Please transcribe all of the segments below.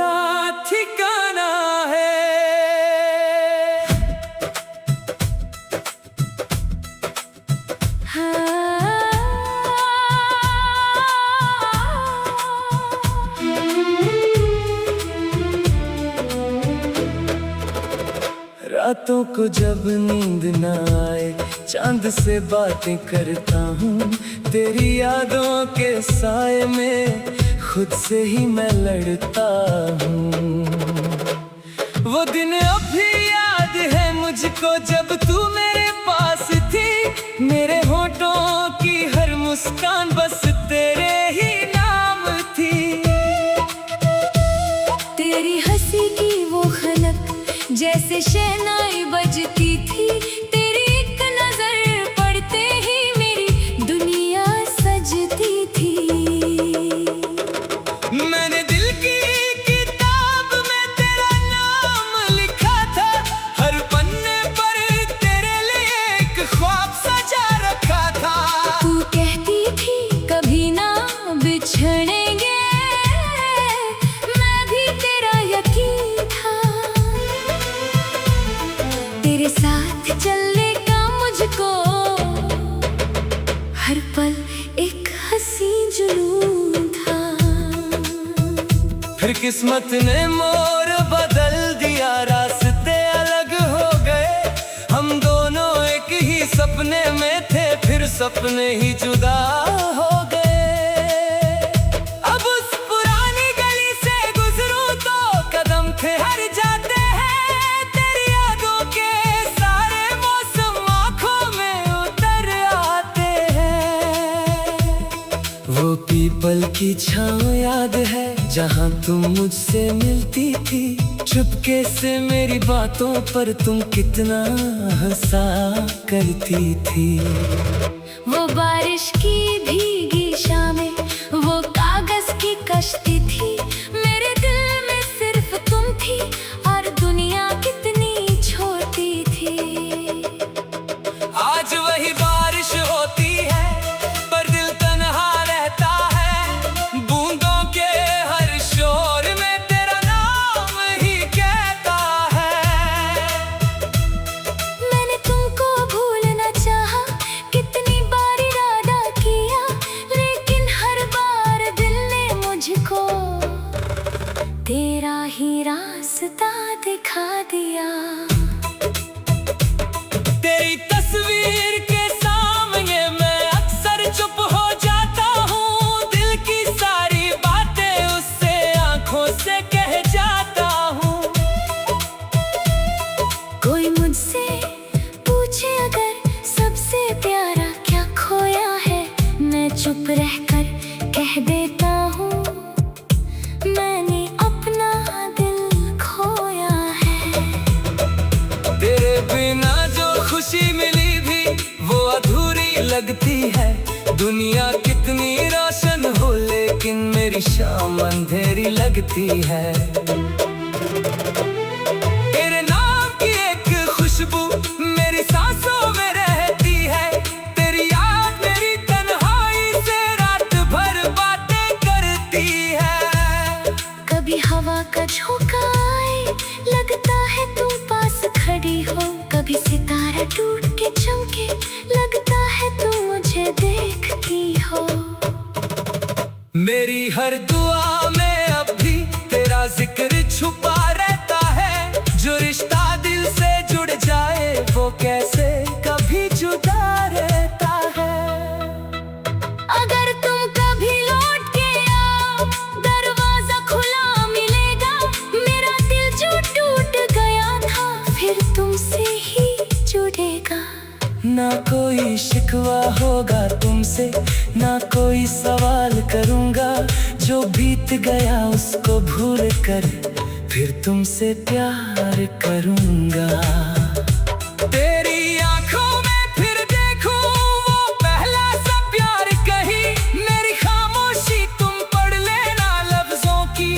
क्या ठिकाना है। रातों को जब नींद न आए चांद से बातें करता हूँ, तेरी यादों के साए में खुद से ही मैं लड़ता हूँ। वो दिन अब भी याद है मुझको जब तू मेरे पास थी, मेरे होठों की हर मुस्कान बस तेरे ही नाम थी। तेरी हंसी की वो खनक जैसे शहनाई बजती थी, तेरी एक नजर पड़ते ही मेरी दुनिया सजती थी। मैंने दिल की किताब में तेरा नाम लिखा था, हर पन्ने पर तेरे लिए एक ख्वाब सजा रखा था। तू कहती थी कभी ना बिछड़ेंगे, मैं भी तेरा यकीन था। तेरे साथ चलने का मुझको हर पल एक हंसी जुनून था। फिर किस्मत ने मोड़ बदल दिया, रास्ते अलग हो गए, हम दोनों एक ही सपने में थे, फिर सपने ही जुदा हो गए। अब उस पुरानी गली से गुजरूं तो कदम ठहर जाते हैं, तेरी यादों के सारे मौसम आंखों में उतर आते हैं। वो पीपल की छाँव याद है जहाँ तुम मुझसे मिलती थी, चुपके से मेरी बातों पर तुम कितना हंसा करती थी। वो बारिश की भीगी शामें, वो कागज की कश्ती थी, मेरे दिल में सिर्फ तुम थी और दुनिया कितनी छोटी थी। आज वही बारिश होती है पर दिल तन्हा रहता है, बूंदों के हर शोर में तेरा नाम ही कहता है। मैंने तुमको भूलना चाहा, कितनी बार इरादा किया, लेकिन हर बार दिल ने मुझको तेरा ही रास्ता दिखा दिया। तेरी तस्वीर के सामने मैं अक्सर चुप हो जाता हूँ, दिल की सारी बातें उससे आंखों से कह जाता हूँ। कोई मुझसे पूछे अगर सबसे प्यारा क्या खोया है, मैं चुप रहकर कह देता हूँ, मैंने अपना दिल खोया है। तेरे बिना जो खुशी मिली भी वो अधूरी लगती है, दुनिया कितनी रोशन हो लेकिन मेरी शाम अंधेरी लगती है। तेरे नाम की एक खुशबू मेरी सांसों में रहती है, तेरी याद मेरी तन्हाई से रात भर बातें करती है। कभी हवा का झोंका आए, लगता है तुम पास खड़ी हो, कभी सितारा टूट के चमके, लगता है तुम मुझे देखती हो। मेरी हर दुआ में अब भी तेरा जिक्र छुपा रहता है, जो रिश्ता दिल से जुड़ जाए वो कैसे कभी जुदा रहता है। अगर तुम कभी लौट के आओ, दरवाजा खुला मिलेगा, मेरा दिल जो टूट गया था फिर तुमसे ही जुड़ेगा। ना कोई शिकवा होगा तुमसे, ना कोई सवाल करूंगा, जो बीत गया उसको भूल कर फिर तुमसे प्यार करूंगा। तेरी आंखों में फिर देखूं वो पहला सा प्यार, कहीं मेरी खामोशी तुम पढ़ लेना, लफ्जों की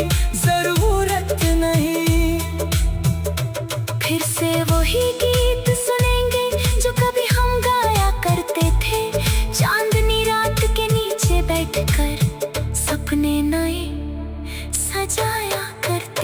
जरूरत नहीं। फिर से वही गीत सुनेंगे जो कभी हम गाया करते थे, चांदनी रात के नीचे बैठकर सपने नए सजाया करते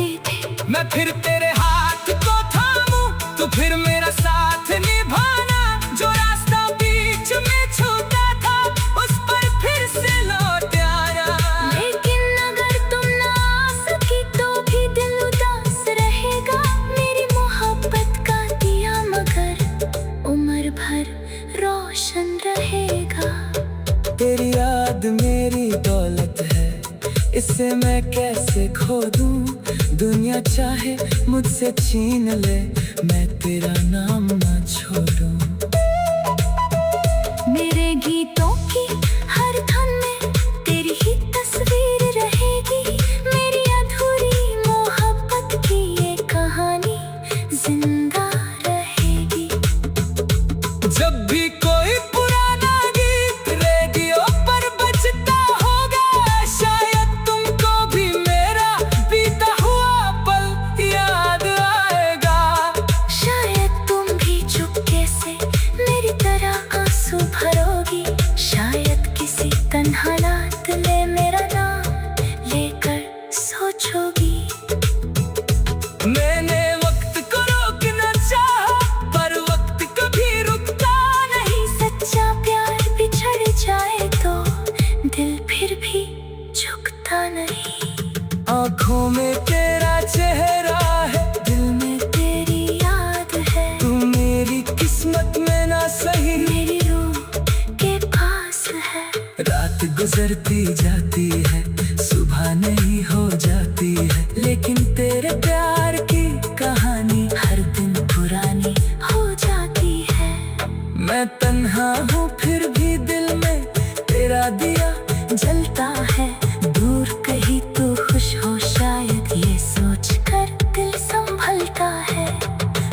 तुझसे मैं कैसे खो दूं। दुनिया चाहे मुझसे छीन ले, मैं तेरा नाम ना छोड़ूं। मेरे गीतों की हर धुन में तेरी ही तस्वीर रहेगी। मेरी अधूरी मोहब्बत की ये कहानी जिंदा रहेगी। जब भी कोई पुराना गीत रेडियो पर बजता होगा, शायद तुमको भी मेरा बीता हुआ पल याद आएगा। शायद तुम भी चुपके से मेरी तरह आंसू भरोगी। शायद किसी तन्हा रात में मेरा नाम लेकर सोचोगी। मैंने वक्त को रोकना चाहा, पर वक्त कभी रुकता नहीं। सच्चा प्यार बिछड़ जाए तो दिल फिर भी झुकता नहीं। आँखों में तेरा चेहरा है, दिल में तेरी याद है। तू मेरी किस्मत में ना सही मेरी रूह के पास है। रात गुजरती जाती है, सुबह नहीं हो जाती है, लेकिन तेरे प्यार की कहानी हर दिन पुरानी हो जाती है। मैं तन्हा हूँ फिर भी दिल में तेरा दिया जलता है। दूर कहीं तो खुश हो शायद, ये सोच कर दिल संभलता है।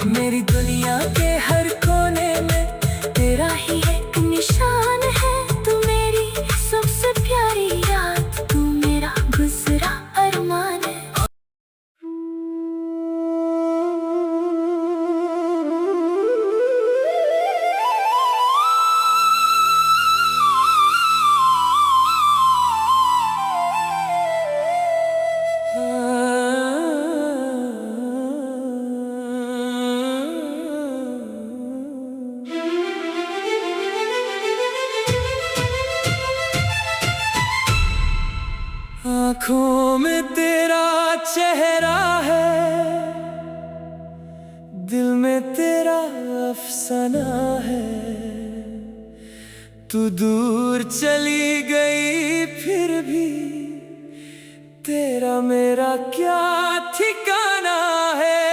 मेरी दुनिया के हर कोने में तेरा ही एक निशान है। तू मेरी सबसे प्यारी याद, तू मेरा गुजरा अरमान है। आँखों में तेरा चेहरा है, दिल में तेरा अफसाना है। तू दूर चली गई फिर भी तेरा मेरा क्या ठिकाना है।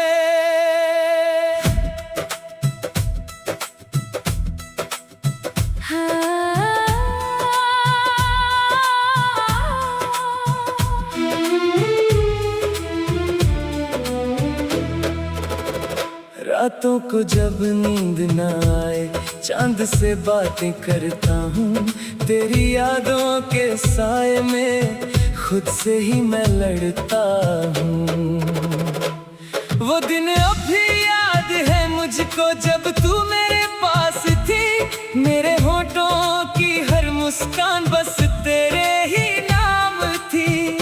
रातों को जब नींद न आए, चांद से बातें करता हूँ। तेरी यादों के साए में खुद से ही मैं लड़ता हूँ। वो दिन अभी याद है मुझको जब तू मेरे पास थी। मेरे होठों की हर मुस्कान बस तेरे ही नाम थी।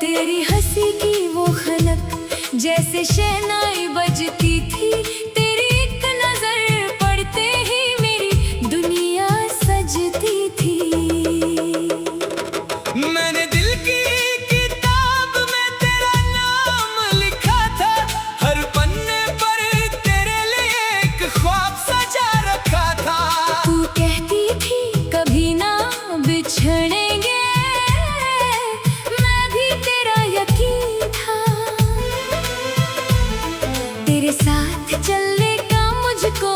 तेरी हंसी की वो खनक जैसे शहनाई बजती थी। तेरी एक नजर पड़ते ही मेरी दुनिया सजती थी। मैंने दिल की किताब में तेरा नाम लिखा था। हर पन्ने पर तेरे लिए एक ख्वाब सजा रखा था। तू कहती थी कभी ना बिछड़ेंगे, मैं भी तेरा यकीन था। तेरे साथ चलने का मुझको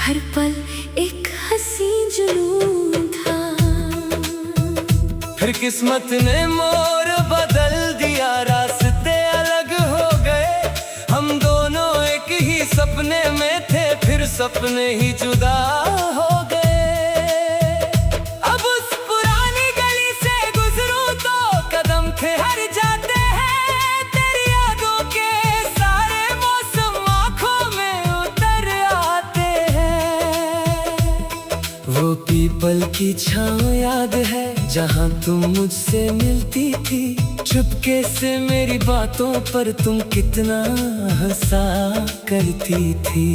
हर पल एक हंसी जुनून था। फिर किस्मत ने मोड़ बदल दिया, रास्ते अलग हो गए। हम दोनों एक ही सपने में थे, फिर सपने ही जुदा हो गए। अब उस पुरानी गली से गुजरूं तो कदम ठहर जाते हैं। तेरी यादों के सारे मौसम आंखों में उतर आते हैं। वो पीपल की छाँव याद है जहाँ तुम मुझसे मिलती थी। चुपके से मेरी बातों पर तुम कितना हंसा करती थी।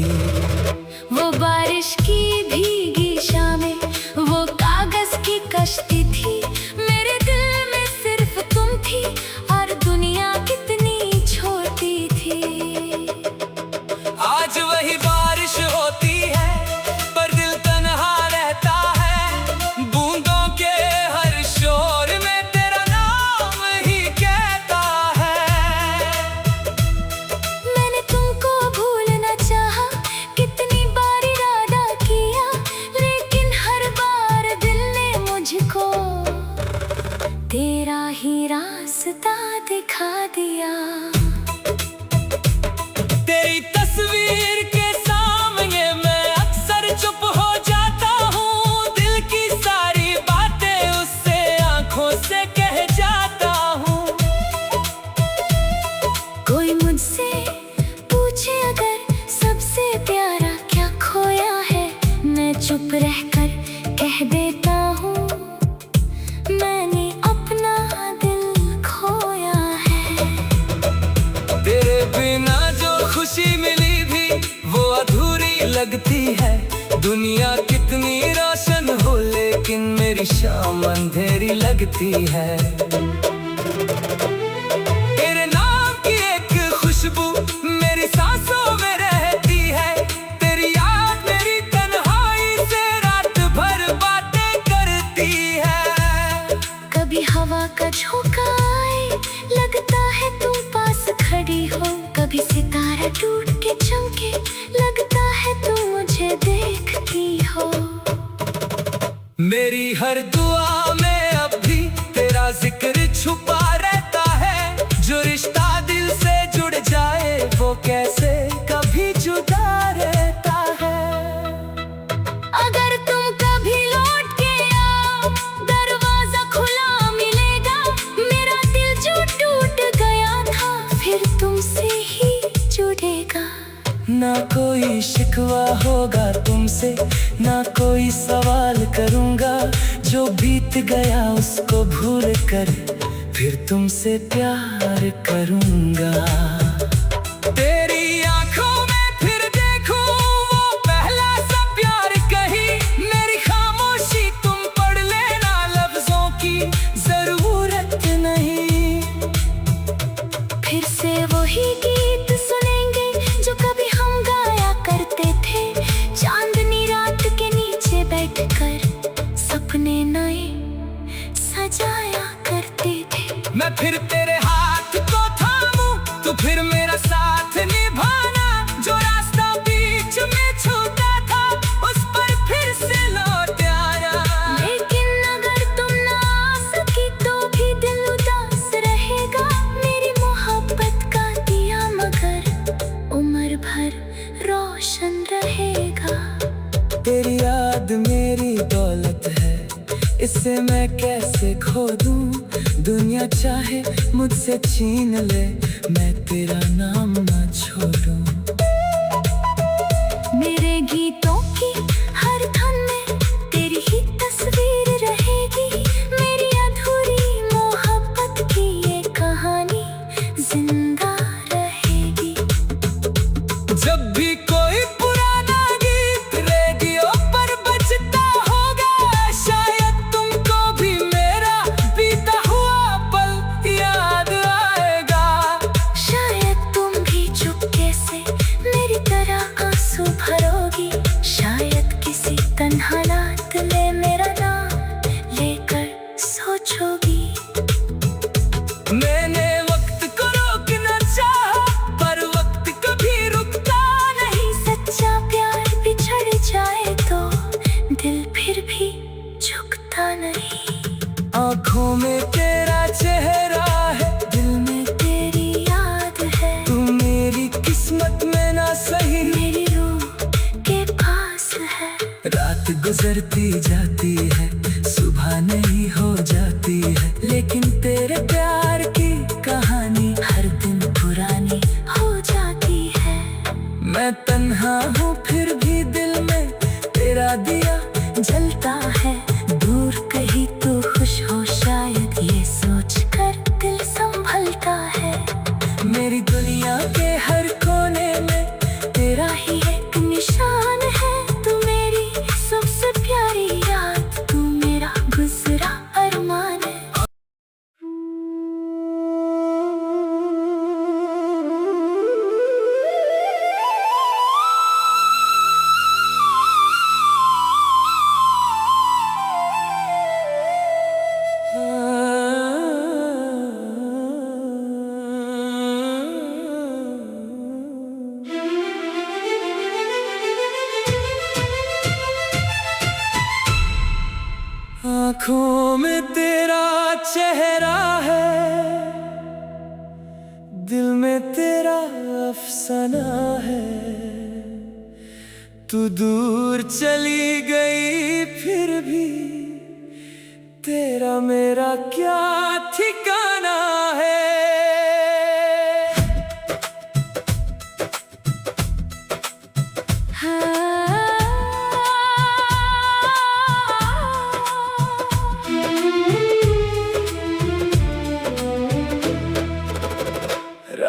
वो बारिश की भीगी शामें, वो कागज की कश्ती थी। मेरे दिल में सिर्फ तुम थी और दुनिया कितनी छोटी थी। आज वही बारिश होती है पर दिल तन्हा रहता है। बूंदों के ही रास्ता दिखा दिया। तेरी तस्वीर के सामने मैं अक्सर चुप हो जाता हूँ, दिल की सारी बातें उससे आंखों से कह जाता हूँ। कोई मुझसे पूछे अगर सबसे प्यारा क्या खोया है, मैं चुप रहकर कह देता हूँ मैंने अपना दिल खोया है। तेरे बिना जो खुशी मिली भी वो अधूरी लगती है। दुनिया कितनी रोशन हो लेकिन मेरी शाम अंधेरी लगती है। तेरे नाम की एक खुशबू मेरी सांसों में रहती है। तेरी याद मेरी तन्हाई से रात भर बातें करती है। कभी हवा का झोंका आए, लगता है तुम पास खड़ी हो। कभी सितारा टूट के चमके, लगता है तुम मुझे देखती हो। मेरी हर दुआ में अब भी तेरा जिक्र छुपा रहता है। जो रिश्ता दिल से जुड़ जाए वो कैसे कभी जुदा रहता है। अगर तुम कभी लौट के आओ, दरवाजा खुला मिलेगा। मेरा दिल जो टूट गया था फिर तुमसे ही जुड़ेगा। ना कोई शिकवा होगा तुमसे, ना कोई सवाल करूंगा। जो बीत गया उसको भूल कर फिर तुमसे प्यार करूंगा। तेरी आंखों में फिर देखूं वो पहला सा प्यार कहीं। मेरी खामोशी तुम पढ़ लेना, लफ्जों की जरूरत नहीं। फिर से वही गीत सुनेंगे जो कभी हम गाया करते थे। चांदनी रात के नीचे बैठकर सपने नए सजाया करते थे। मैं फिर तेरे हाथ को थामूं, तू फिर मेरा साथ निभाना। जो रास्ता बीच में छूटा था उस पर फिर से लौट आना। लेकिन अगर तुम ना आ सकी तो भी दिल उदास रहेगा। मेरी मोहब्बत का दिया मगर उम्र भर रोशन रहेगा। तेरी याद मेरी दौलत है, इसे मैं कैसे खो दूं। दुनिया चाहे मुझसे छीन ले, मैं तेरा नाम ना छोड़ूं। मेरे गीतों की हर धुन में तेरी ही तस्वीर रहेगी। मेरी अधूरी मोहब्बत की ये कहानी जिंदा रहेगी। जब भी कोई पुराना गीत रेडियो पर बजता होगा, शायद तुमको भी मेरा बीता हुआ पल याद आएगा। शायद तुम भी चुपके से मेरी तरह आंसू भरोगी। शायद किसी तन्हा रात में मेरा नाम लेकर सोचोगी। मैंने वक्त को रोकना चाहा पर वक्त कभी रुकता नहीं। सच्चा प्यार बिछड़ जाए तो दिल फिर भी झुकता नहीं। आँखों में तेरा चेहरा है, दिल में तेरी याद है, तू मेरी किस्मत में ना सही। मेरी रूह के पास है। रात गुजरती जाती है, सुबह नहीं हो जाती है, लेकिन तेरे प्यार की कहानी हर दिन पुरानी हो जाती है। मैं तन्हा हूँ फिर भी दिल में तेरा दिया जलता है। दूर कहीं तो खुश हो शायद, ये सोच कर दिल संभलता है। मेरी दुनिया के हर कोने में तेरा ही एक निशान है। तू मेरी सबसे प्यारी याद, तू मेरा गुजरा अरमान है।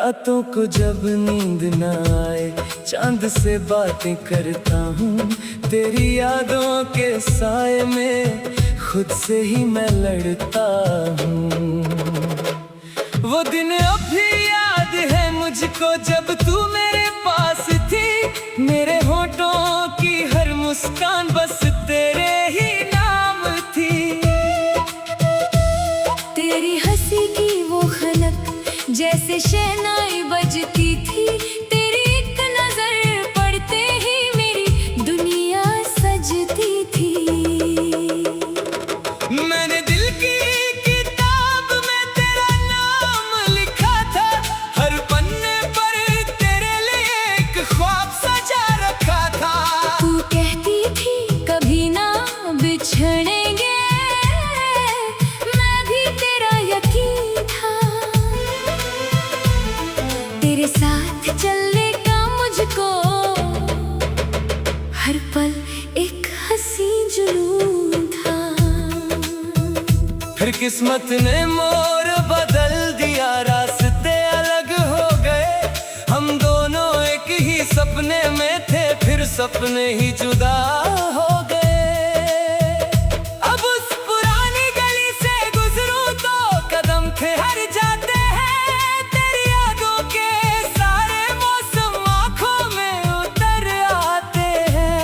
रातों को जब नींद न आए चांद से बातें करता हूँ। तेरी यादों के साए में खुद से ही मैं लड़ता हूँ। वो दिन अब भी याद है मुझको जब तू मेरे पास थी। मेरे होठों की हर मुस्कान बस तेरे ही नाम थी। तेरी हंसी की वो खनक जैसे शहनाई बजती थी। तेरी एक नजर पड़ते ही मेरी दुनिया सजती थी। मैंने दिल की किताब में तेरा नाम लिखा था। हर पन्ने पर तेरे लिए एक ख्वाब सजा रखा था। तू कहती थी कभी ना बिछड़ेंगे, मैं भी तेरा यकीन था। तेरे साथ चलने का मुझको हर पल एक हंसी जुनून था। फिर किस्मत ने मोड़ बदल दिया, रास्ते अलग हो गए। हम दोनों एक ही सपने में थे, फिर सपने ही जुदा हो गए। अब उस पुरानी गली से गुजरूं तो कदम ठहर जाते हैं। तेरी यादों के सारे मौसम आंखों में उतर आते हैं।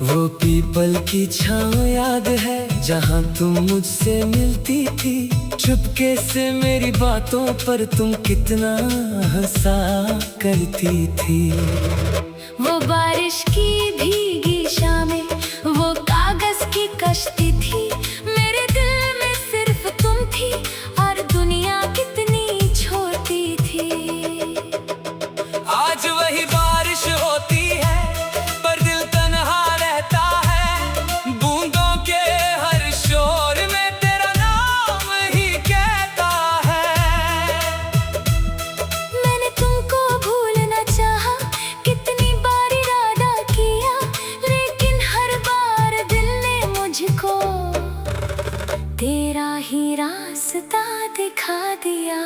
वो पीपल की छाँव याद है जहाँ तुम मुझसे मिलती थी। चुपके से मेरी बातों पर तुम कितना हंसा करती थी। वो बारिश की भीगी शामें, वो कागज की कश्ती थी। मेरे दिल में सिर्फ तुम थी और दुनिया कितनी छोटी थी। आज वही बारिश होती है पर दिल तन्हा रहता है। बूंदों के हर शोर में तेरा नाम ही कहता है। मैंने तुमको भूलना चाहा, कितनी बार इरादा किया, लेकिन हर बार दिल ने मुझको तेरा ही रास्ता दिखा दिया।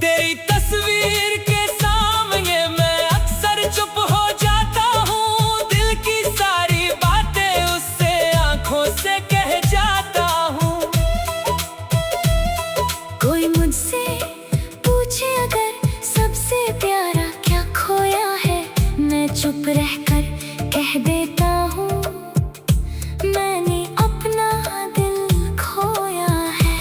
तेरी तस्वीर के सामने मैं अक्सर चुप हो जाता हूँ। दिल की सारी बातें उससे आंखों से कह जाता हूँ। कोई मुझसे पूछे अगर सबसे प्यारा क्या खोया है, मैं चुप रहकर कह देता हूँ मैंने अपना दिल खोया है।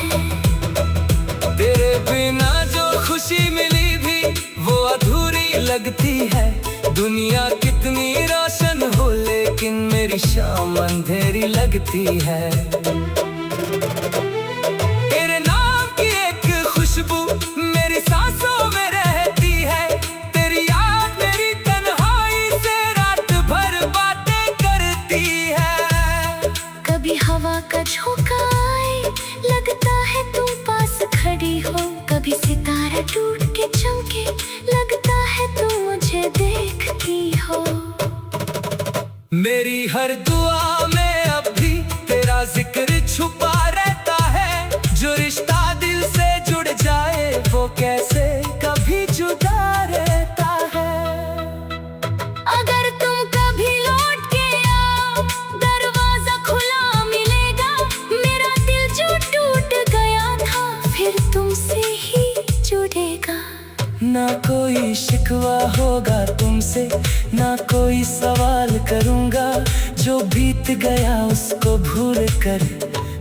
तेरे बिना जो खुशी मिली भी वो अधूरी लगती है। दुनिया कितनी रोशन हो लेकिन मेरी शाम अंधेरी लगती है। तेरे नाम की एक खुशबू मेरी सांसों में रहती है। तेरी याद मेरी तन्हाई से रात भर बातें करती है। कभी हवा का झोंका आए, लगता है तुम पास खड़ी हो। कभी सितारा टूट के चमके, लगता है तुम मुझे देखती हो। मेरी हर दुआ में अब भी तेरा जिक्र छुपा रहता है। जो रिश्ता दिल से जुड़ जाए वो कैसे कभी जुदा रहता है। अगर तुम कभी लौट के आओ, दरवाजा खुला मिलेगा। मेरा दिल जो टूट गया था फिर तुमसे ही जुड़ेगा। ना कोई शिकवा होगा तुमसे, ना कोई सवाल करूंगा। जो बीत गया उसको भूल कर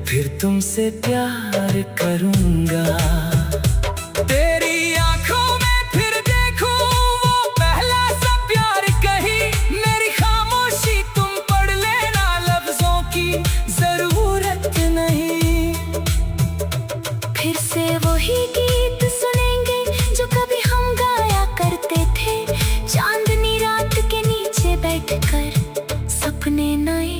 फिर तुमसे प्यार करूंगा। तेरी आंखों में फिर देखूं वो पहला सा प्यार कहीं। मेरी खामोशी तुम पढ़ लेना, लफ्जों की जरूरत नहीं। फिर से वही गीत सुनेंगे जो कभी हम गाया करते थे। चांदनी रात के नीचे बैठकर सपने नए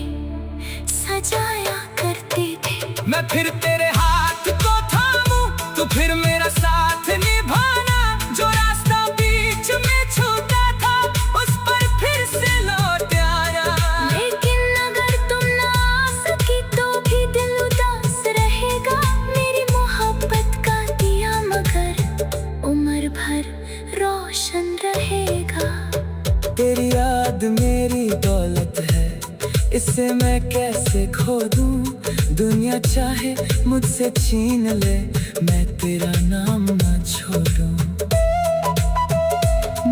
सजाया करते थे। मैं फिर तेरे हाथ को थामूं, तू फिर मेरा साथ निभाना। जो रास्ता बीच में छूटा था उस पर फिर से लौट आना। लेकिन अगर तुम ना आ सकी तो भी दिल उदास रहेगा। मेरी मोहब्बत का दिया इसे मैं कैसे खो दूं। दुनिया चाहे मुझसे छीन ले, मैं तेरा नाम ना छोड़ूं।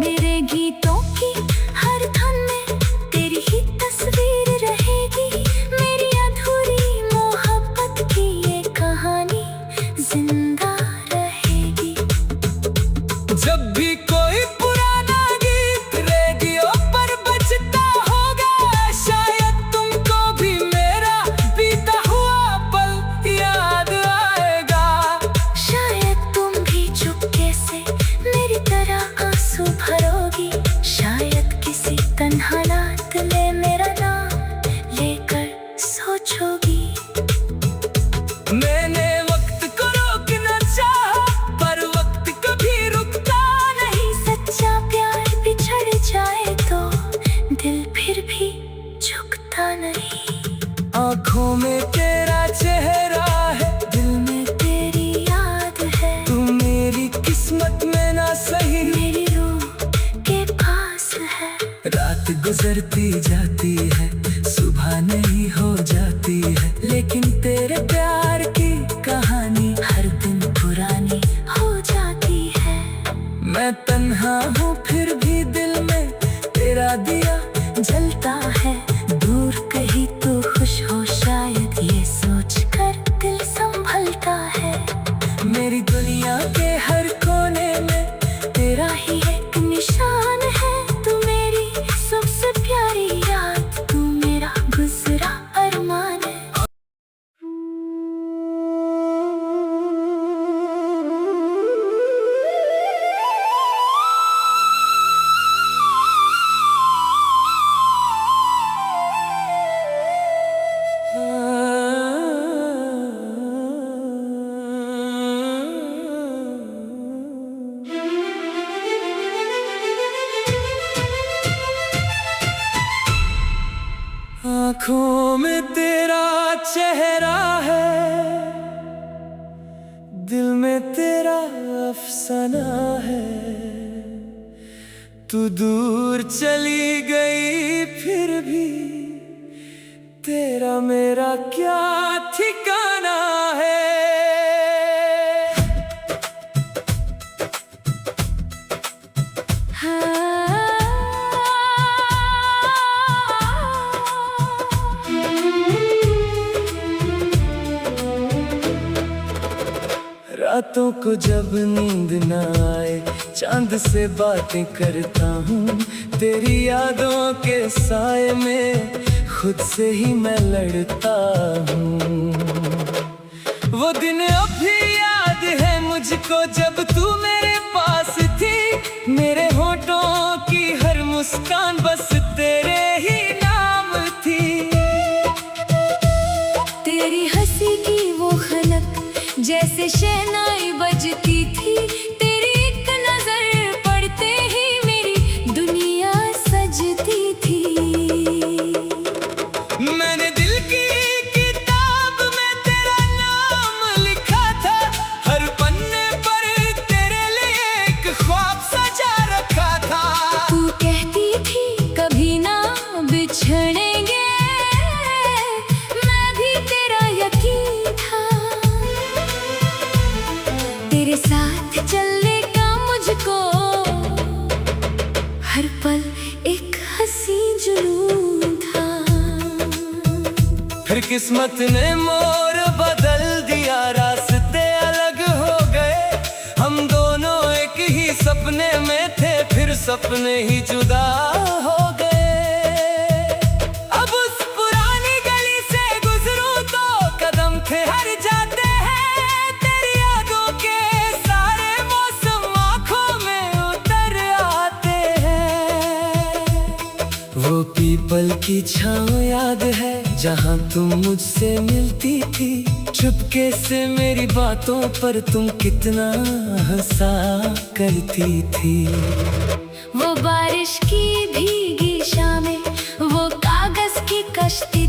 मेरे गीतों की हर धुन में तेरी ही तस्वीर रहेगी। मेरी अधूरी मोहब्बत की ये कहानी जिंदा रहेगी। जब भी कोई पुराना गीत रेडियो पर बजता होगा, शायद तुमको भी मेरा बीता हुआ पल याद आएगा। शायद तुम भी चुपके से मेरी तरह आंसू भरोगी। शायद किसी तन्हा रात में मेरा नाम लेकर सोचोगी। मैंने वक्त को रोकना चाहा, पर वक्त कभी रुकता नहीं। सच्चा प्यार बिछड़ जाए तो दिल फिर भी झुकता नहीं। आँखों में तेरा चेहरा है, दिल में तेरी याद है। तू मेरी किस्मत में ना सही, मेरी रूह के पास है। रात गुजरती जाती है, सुबह नहीं हो जाती है, लेकिन तेरे प्यार की कहानी हर दिन पुरानी हो जाती है। मैं तन्हा हूँ फिर भी दिल में तेरा दिया जलता है। दूर कहीं तो खुश हो शायद, ये सोच कर दिल संभलता है। मेरी दुनिया के हर कोने में तेरा ही एक निशान है। तू मेरी सबसे प्यारी याद, तू मेरा गुजरा अरमान है। आँखों में तेरा चेहरा है, दिल में तेरा अफसाना है। तू दूर चली गई फिर भी तेरा मेरा क्या ठिकाना है। रातों को जब नींद न आए, चांद से बातें करता हूँ। तेरी यादों के साए में खुद से ही मैं लड़ता हूँ। वो दिन अब भी याद है मुझको, जब तू मेरे पास थी। मेरे होठों की हर मुस्कान बस तेरे ही नाम थी। तेरी हंसी की वो खनक जैसे शहनाई बजती थी। तेरी एक नजर पड़ते ही मेरी दुनिया सजती थी। मैंने दिल की किताब में तेरा नाम लिखा था। हर पन्ने पर तेरे लिए एक ख्वाब सजा रखा था। तू कहती थी कभी ना बिछड़ेंगे, मैं भी तेरा यकीन था। तेरे साथ चलने का मुझको हर पल एक हंसी जुनून था। फिर किस्मत ने मोड़ बदल दिया, रास्ते अलग हो गए। हम दोनों एक ही सपने में थे, फिर सपने ही जुदा हो गए। अब उस पुरानी गली से गुजरूं तो कदम थे हर जाते हैं। तेरी यादों के सारे मौसम आंखों में उतर आते हैं। वो पीपल की छाँव याद है, जहाँ तुम मुझसे मिलती थी। चुपके से मेरी बातों पर तुम कितना हंसा करती थी। वो बारिश की भीगी शामें, वो कागज की कश्ती